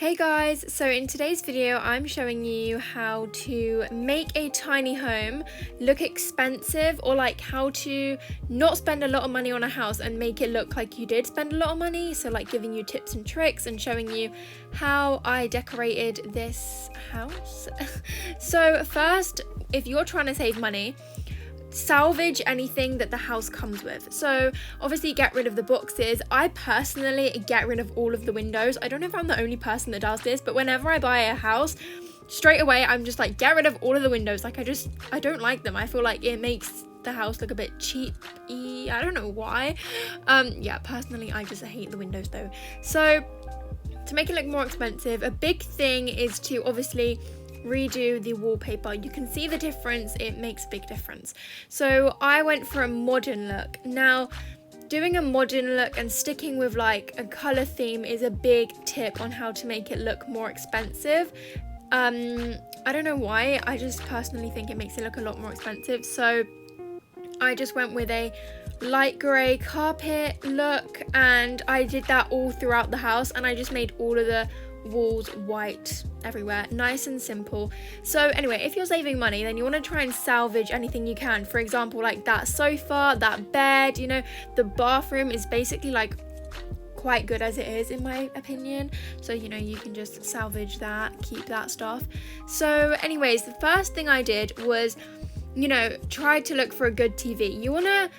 Hey guys, so in today's video I'm showing you how to make a tiny home look expensive, or like how to not spend a lot of money on a house and make it look like you did spend a lot of money. So like giving you tips and tricks and showing you how I decorated this house. So first, if you're trying to save money, salvage anything that the house comes with. So obviously get rid of the boxes. I personally get rid of all of the windows. I don't know if I'm the only person that does this, but whenever I buy a house, straight away I'm just like, get rid of all of the windows. Like I don't like them. I feel like it makes the house look a bit cheap-y. I don't know why. Yeah, personally I just hate the windows though. So to make it look more expensive, a big thing is to obviously redo the wallpaper. You can see the difference. It makes a big difference. So I went for a modern look. Now, doing a modern look and sticking with like a color theme is a big tip on how to make it look more expensive. I don't know why, I just personally think it makes it look a lot more expensive. So I just went with a light grey carpet look, and I did that all throughout the house, and I just made all of the walls white everywhere, nice and simple. So anyway, if you're saving money, then you want to try and salvage anything you can. For example, like that sofa, that bed, you know, the bathroom is basically like quite good as it is in my opinion, so you know, you can just salvage that, keep that stuff. So anyways, the first thing I did was, you know, try to look for a good TV. You want to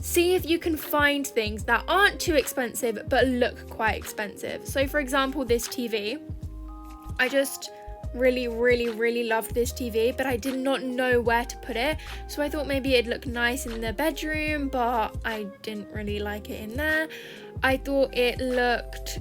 see if you can find things that aren't too expensive but look quite expensive. So for example, this TV, I just really loved this TV, but I did not know where to put it. So I thought maybe it'd look nice in the bedroom, but I didn't really like it in there. I thought it looked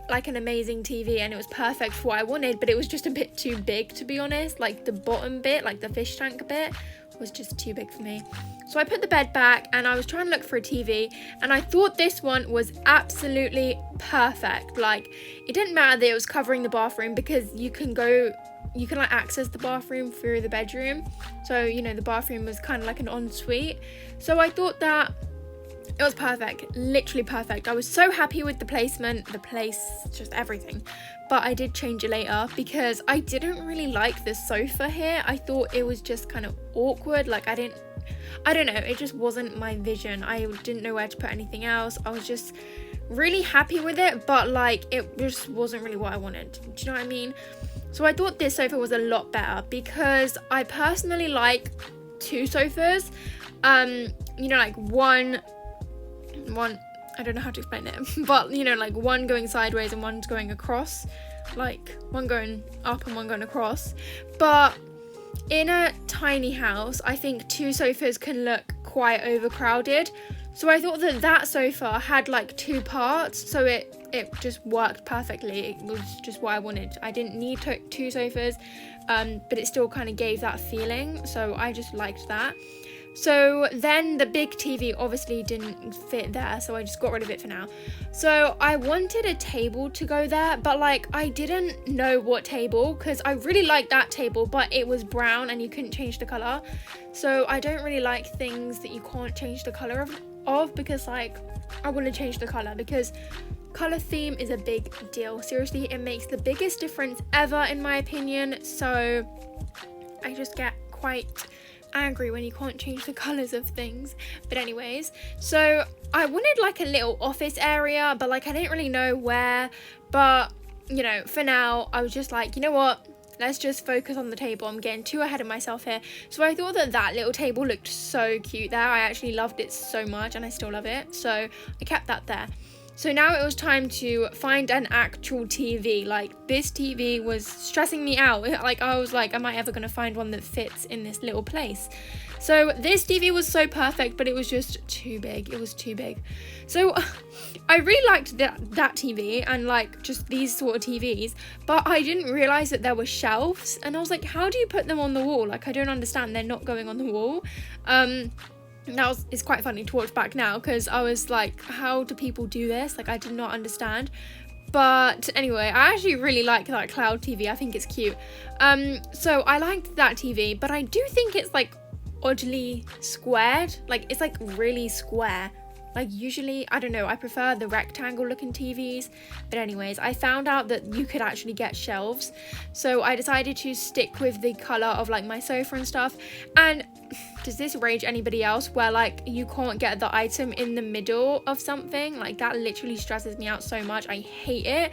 like an amazing TV and it was perfect for what I wanted, but it was just a bit too big, to be honest. Like the bottom bit, like the fish tank bit, was just too big for me. So I put the bed back and I was trying to look for a TV, and I thought this one was absolutely perfect. Like it didn't matter that it was covering the bathroom, because you can like access the bathroom through the bedroom. So you know, the bathroom was kind of like an ensuite. So I thought that it was perfect, literally perfect. I was so happy with the placement, the place, just everything. But I did change it later because I didn't really like the sofa here. I thought it was just kind of awkward. Like I don't know, it just wasn't my vision. I didn't know where to put anything else. I was just really happy with it, but like it just wasn't really what I wanted. Do you know what I mean? So I thought this sofa was a lot better because I personally like two sofas. You know, like one, I don't know how to explain it, but you know, like one going sideways and one's going across, like one going up and one going across. But in a tiny house, I think two sofas can look quite overcrowded. So I thought that sofa had like two parts, so it just worked perfectly. It was just what I wanted. I didn't need two sofas, but it still kind of gave that feeling, so I just liked that. So then the big TV obviously didn't fit there, so I just got rid of it for now. So I wanted a table to go there, but like I didn't know what table, because I really liked that table, but it was brown and you couldn't change the colour. So I don't really like things that you can't change the colour of because like I want to change the colour, because colour theme is a big deal. Seriously, it makes the biggest difference ever in my opinion. So I just get quite angry when you can't change the colours of things. But anyways, so I wanted like a little office area, but like I didn't really know where. But you know, for now I was just like, you know what, let's just focus on the table. I'm getting too ahead of myself here. So I thought that little table looked so cute there. I actually loved it so much, and I still love it, so I kept that there. So now it was time to find an actual TV. Like this TV was stressing me out. Like I was like, am I ever going to find one that fits in this little place? So this TV was so perfect, but it was just too big. It was too big. So I really liked that TV and like just these sort of TVs, but I didn't realize that there were shelves, and I was like, how do you put them on the wall? Like I don't understand. They're not going on the wall. It's quite funny to watch back now, because I was like, how do people do this? Like I did not understand. But anyway, I actually really like that cloud TV. I think it's cute. So I liked that TV, but I do think it's like oddly squared. Like it's like really square. Like usually, I don't know, I prefer the rectangle looking TVs, but anyways, I found out that you could actually get shelves, so I decided to stick with the color of like my sofa and stuff. And does this rage anybody else, where like you can't get the item in the middle of something? Like that literally stresses me out so much. I hate it.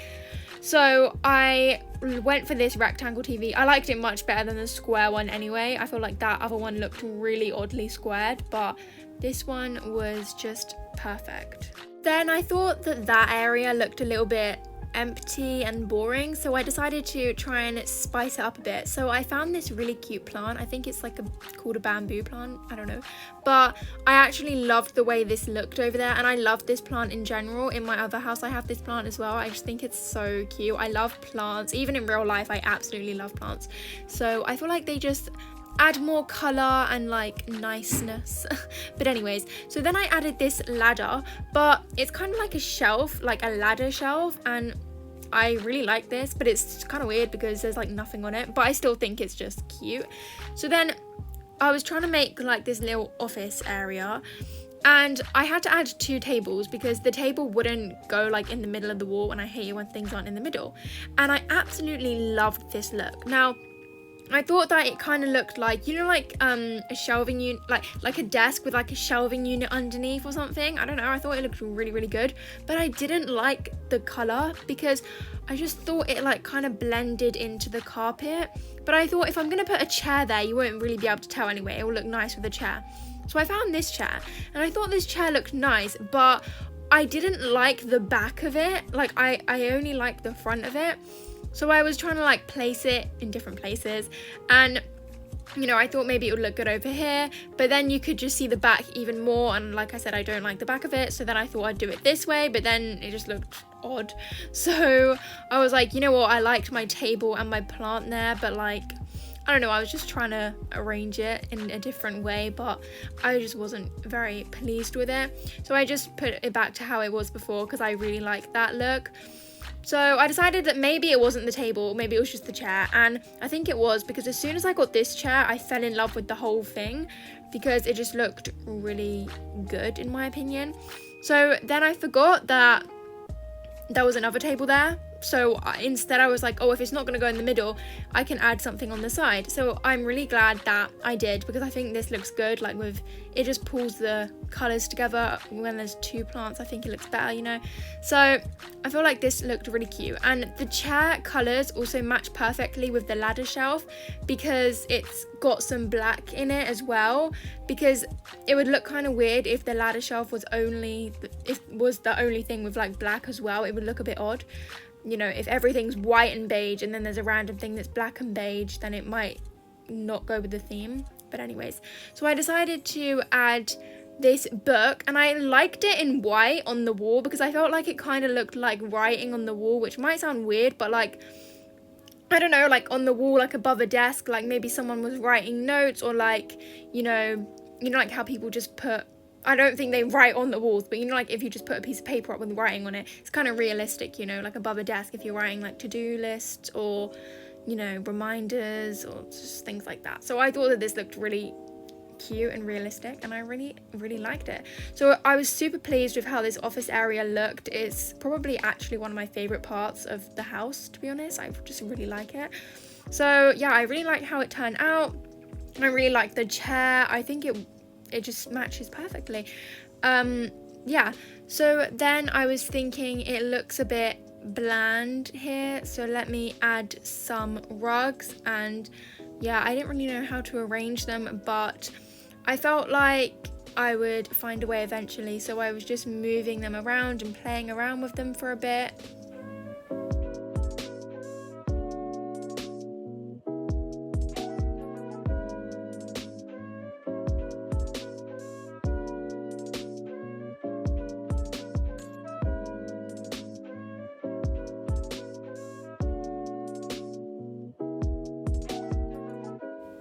So I went for this rectangle TV. I liked it much better than the square one anyway. I feel like that other one looked really oddly squared, but this one was just perfect. Then I thought that area looked a little bit empty and boring, so I decided to try and spice it up a bit. So I found this really cute plant. I think it's like called a bamboo plant, I don't know, but I actually loved the way this looked over there, and I love this plant in general. In my other house I have this plant as well. I just think it's so cute. I love plants. Even in real life I absolutely love plants, so I feel like they just add more color and like niceness. But anyways, so then I added this ladder, but it's kind of like a shelf, like a ladder shelf, and I really like this, but it's kind of weird because there's like nothing on it, but I still think it's just cute. So then I was trying to make like this little office area, and I had to add 2 tables because the table wouldn't go like in the middle of the wall, and I hate it when things aren't in the middle. And I absolutely loved this look. Now I thought that it kind of looked like, you know, like a shelving unit, like a desk with like a shelving unit underneath or something. I don't know, I thought it looked really good, but I didn't like the color because I just thought it like kind of blended into the carpet. But I thought if I'm gonna put a chair there, you won't really be able to tell anyway. It will look nice with a chair. So I found this chair, and I thought this chair looked nice, but I didn't like the back of it. Like I only liked the front of it. So I was trying to like place it in different places, and you know, I thought maybe it would look good over here, but then you could just see the back even more, and like I said, I don't like the back of it, so then I thought I'd do it this way, but then it just looked odd. So I was like, you know what, I liked my table and my plant there, but like, I don't know, I was just trying to arrange it in a different way, but I just wasn't very pleased with it. So I just put it back to how it was before because I really liked that look. So I decided that maybe it wasn't the table, maybe it was just the chair, and I think it was, because as soon as I got this chair, I fell in love with the whole thing because it just looked really good in my opinion. So then I forgot that there was another table there. So instead I was like, oh, if it's not going to go in the middle, I can add something on the side. So I'm really glad that I did, because I think this looks good, like with it just pulls the colors together. When there's 2 plants, I think it looks better, you know. So I feel like this looked really cute, and the chair colors also match perfectly with the ladder shelf because it's got some black in it as well, because it would look kind of weird if the ladder shelf was the only thing with like black as well. It would look a bit odd. You know, if everything's white and beige and then there's a random thing that's black and beige, then it might not go with the theme. But anyways, so I decided to add this book, and I liked it in white on the wall because I felt like it kind of looked like writing on the wall, which might sound weird, but like, I don't know, like on the wall, like above a desk, like maybe someone was writing notes, or like, you know like how people just put, I don't think they write on the walls, but you know, like if you just put a piece of paper up with writing on it, it's kind of realistic, you know, like above a desk if you're writing like to-do lists or, you know, reminders or just things like that. So I thought that this looked really cute and realistic, and I really liked it. So I was super pleased with how this office area looked. It's probably actually one of my favorite parts of the house, to be honest. I just really like it. So yeah, I really liked how it turned out. I really liked the chair. I think it just matches perfectly. Yeah, so then I was thinking it looks a bit bland here, so let me add some rugs. And yeah, I didn't really know how to arrange them, but I felt like I would find a way eventually, so I was just moving them around and playing around with them for a bit.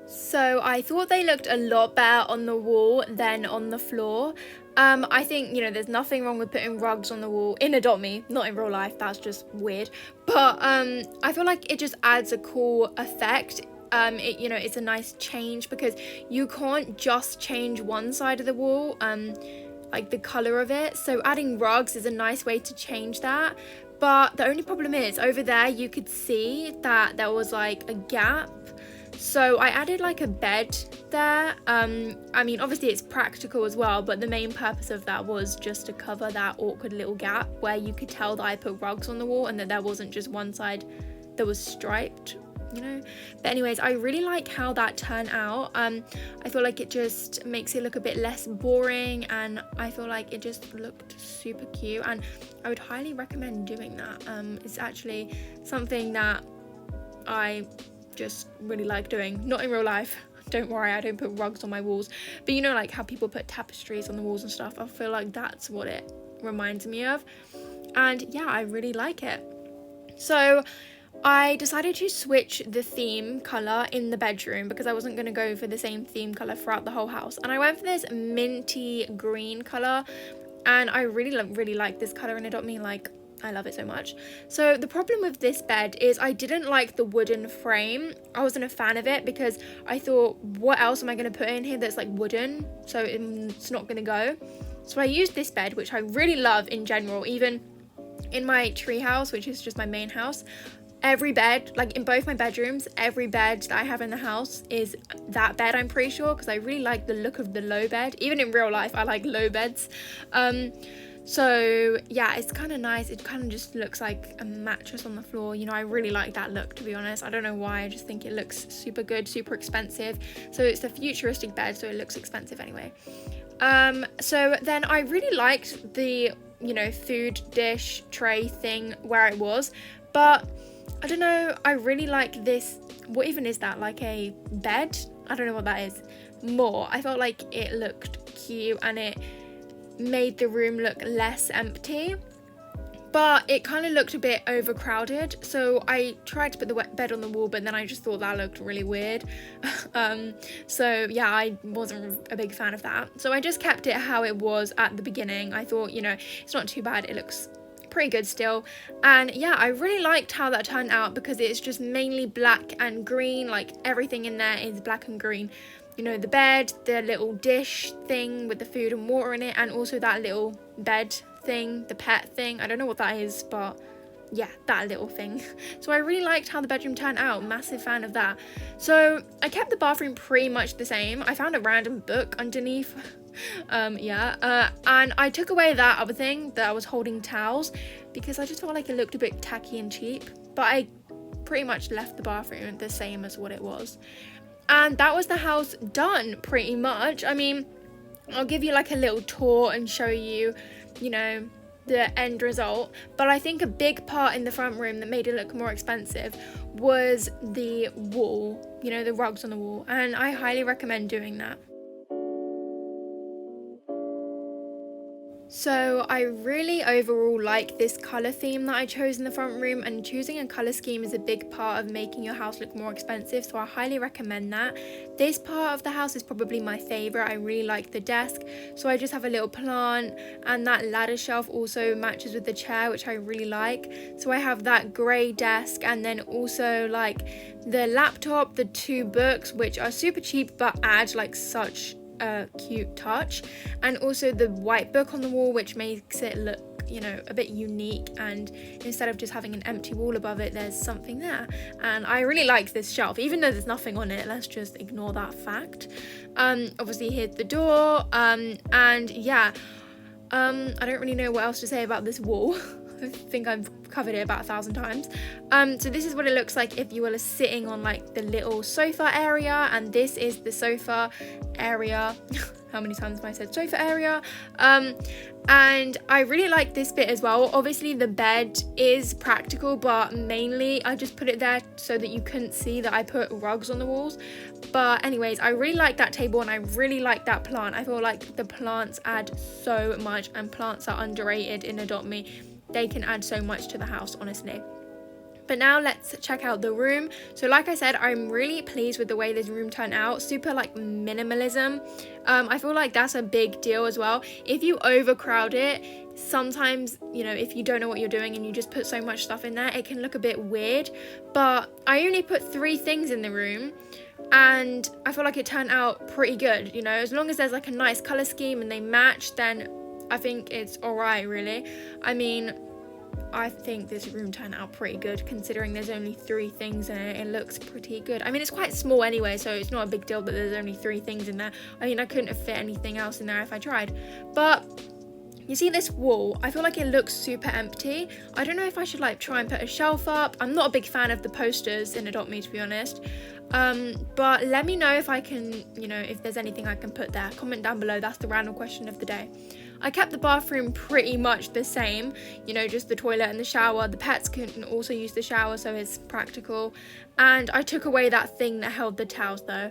So I thought they looked a lot better on the wall than on the floor. I think, you know, there's nothing wrong with putting rugs on the wall in Adopt Me, not in real life, that's just weird. But I feel like it just adds a cool effect. You know, it's a nice change because you can't just change one side of the wall. like the color of it. So adding rugs is a nice way to change that. But the only problem is over there you could see that there was like a gap. So I added like a bed there. I mean, obviously it's practical as well, but the main purpose of that was just to cover that awkward little gap where you could tell that I put rugs on the wall and that there wasn't just one side that was striped, you know. But anyways, I really like how that turned out. I feel like it just makes it look a bit less boring, and I feel like it just looked super cute, and I would highly recommend doing that. It's actually something that I just really like doing, not in real life, don't worry, I don't put rugs on my walls, but you know, like how people put tapestries on the walls and stuff. I feel like that's what it reminds me of, and yeah, I really like it. So I decided to switch the theme colour in the bedroom because I wasn't going to go for the same theme colour throughout the whole house, and I went for this minty green colour, and I really like this colour, and 𝔬𝕚𝕚 like I love it so much. So the problem with this bed is I didn't like the wooden frame. I wasn't a fan of it because I thought, what else am I going to put in here that's like wooden? So it's not going to go. So I used this bed, which I really love in general, even in my tree house, which is just my main house. Every bed, like in both my bedrooms, every bed that I have in the house is that bed, I'm pretty sure, because I really like the look of the low bed. Even in real life, I like low beds. So yeah, it's kind of nice. It kind of just looks like a mattress on the floor, you know. I really like that look, to be honest. I don't know why, I just think it looks super good, super expensive. So it's a futuristic bed, so it looks expensive anyway. So then I really liked the, you know, food dish tray thing where it was, but I don't know, I really like this. What even is that, like a bed? I don't know what that is. More, I felt like it looked cute and it made the room look less empty, but it kind of looked a bit overcrowded. So I tried to put the bed on the wall, but then I just thought that looked really weird. So yeah, I wasn't a big fan of that. So I just kept it how it was at the beginning. I thought, you know, it's not too bad, it looks pretty good still. And yeah, I really liked how that turned out because it's just mainly black and green. Like everything in there is black and green. You know, the bed, the little dish thing with the food and water in it, and also that little bed thing, the pet thing. I don't know what that is, but yeah, that little thing. So I really liked how the bedroom turned out. Massive fan of that. So I kept the bathroom pretty much the same. I found a random book underneath. And I took away that other thing that I was holding towels because I just felt like it looked a bit tacky and cheap. But I pretty much left the bathroom the same as what it was. And that was the house done pretty much. I mean, I'll give you like a little tour and show you, you know, the end result. But I think a big part in the front room that made it look more expensive was the wall, you know, the rugs on the wall. And I highly recommend doing that. So I really overall like this colour theme that I chose in the front room, and choosing a colour scheme is a big part of making your house look more expensive, so I highly recommend that. This part of the house is probably my favourite. I really like the desk, so I just have a little plant, and that ladder shelf also matches with the chair, which I really like. So I have that grey desk, and then also like the laptop, the 2 books, which are super cheap but add like such a cute touch, and also the white book on the wall, which makes it look, you know, a bit unique, and instead of just having an empty wall above it, there's something there. And I really like this shelf, even though there's nothing on it. Let's just ignore that fact. Obviously here's the door, and yeah, I don't really know what else to say about this wall. I think I've covered it about 1,000 times. So this is what it looks like if you were sitting on like the little sofa area, and this is the sofa area. How many times have I said sofa area? And I really like this bit as well. Obviously the bed is practical, but mainly I just put it there so that you couldn't see that I put rugs on the walls. But anyways, I really like that table, and I really like that plant. I feel like the plants add so much, and plants are underrated in 𝔬𝕚𝕚. They can add so much to the house, honestly. But now let's check out the room. So like I said, I'm really pleased with the way this room turned out. Super like minimalism. I feel like that's a big deal as well. If you overcrowd it, sometimes, you know, if you don't know what you're doing and you just put so much stuff in there, it can look a bit weird. But I only put 3 things in the room. and I feel like it turned out pretty good, you know. As long as there's like a nice color scheme and they match, then I think it's alright, really. I mean, I think this room turned out pretty good considering there's only 3 things in it. It looks pretty good. I mean, it's quite small anyway, so it's not a big deal that there's only 3 things in there. I mean, I couldn't have fit anything else in there if I tried. But you see this wall, I feel like it looks super empty. I don't know if I should like try and put a shelf up. I'm not a big fan of the posters in Adopt Me, to be honest. But let me know if I can, you know, if there's anything I can put there. Comment down below. That's the random question of the day. I kept the bathroom pretty much the same, you know, just the toilet and the shower. The pets can also use the shower, so it's practical. And I took away that thing that held the towels though.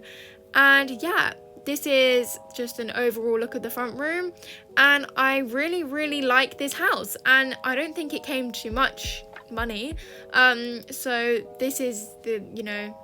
And yeah, this is just an overall look at the front room, and I really like this house, and I don't think it came too much money. So this is the, you know,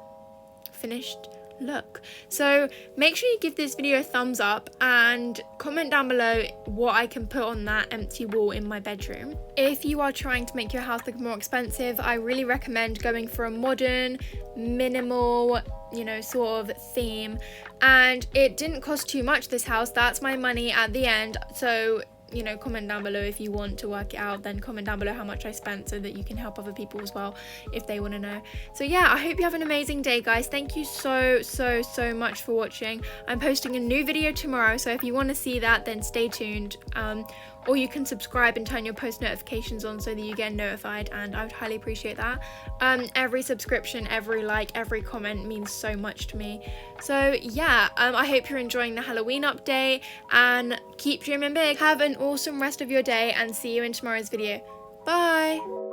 finished look. So make sure you give this video a thumbs up and comment down below what I can put on that empty wall in my bedroom. If you are trying to make your house look more expensive, I really recommend going for a modern, minimal, you know, sort of theme. And it didn't cost too much, this house. That's my money at the end. So, you know, comment down below if you want to work it out. Then comment down below how much I spent so that you can help other people as well if they want to know. So yeah, I hope you have an amazing day, guys. Thank you so much for watching. I'm posting a new video tomorrow, so if you want to see that, then stay tuned. Or you can subscribe and turn your post notifications on so that you get notified, and I would highly appreciate that. Every subscription, every like, every comment means so much to me. So yeah, I hope you're enjoying the Halloween update, and keep dreaming big. Have an awesome rest of your day, and see you in tomorrow's video. Bye!